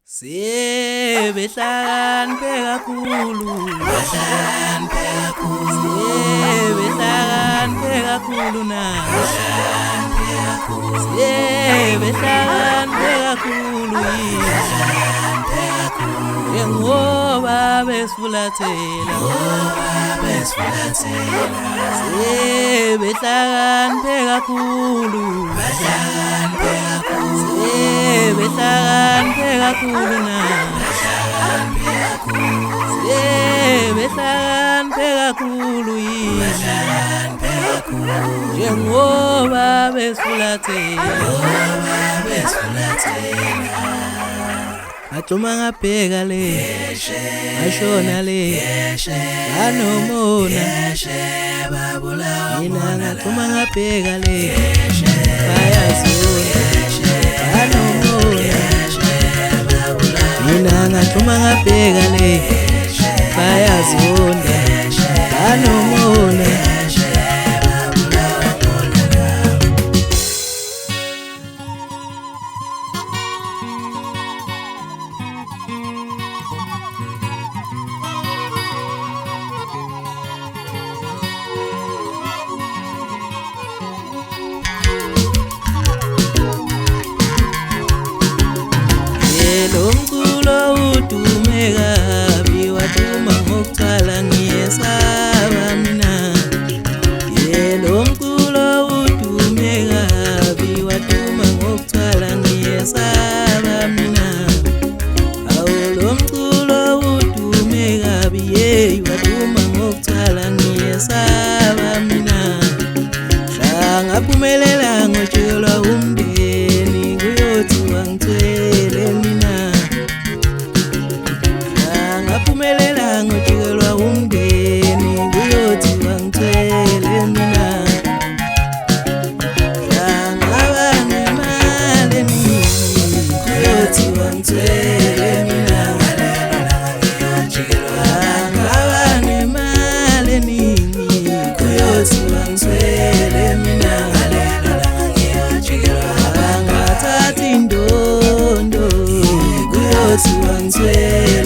Sebehlakaniphe kakhulu, sebehlakaniphe kakhulu na, sebehlakaniphe kakhulu ngoba besifulathela, sebehlakaniphe kakhulu, sebehlakaniphe kakhulu na, sebehlakaniphe kakhulu njengoba besifulathela. Ngathuma ngabheka le, ngashona le, nganomona, mina ngathuma ngabheka le, bayazona, nganomona, mina ngathuma ngabheka le, bayazona, nganomona. Lo mculo udume kabi, waduma ngokuthwala ngiyesaba mina. Lo mculo udume kabi, waduma ngokuthwala ngiyesaba mina. Awu lo mculo udume kabi, waduma ngokuthwala ngiyesaba mina. Ngaphumelela ngotshelwa umndeni kuyothi wangithwele mina. Ngaphumelela ngotshelwa umndeni kuyothi wangithwele mina. Ngaba nemali eningi kuyothi wangithwele mina. Ngaba nemali eningi kuyothi wangithwele mina. Ngathatha indondo kuyothi wangithwele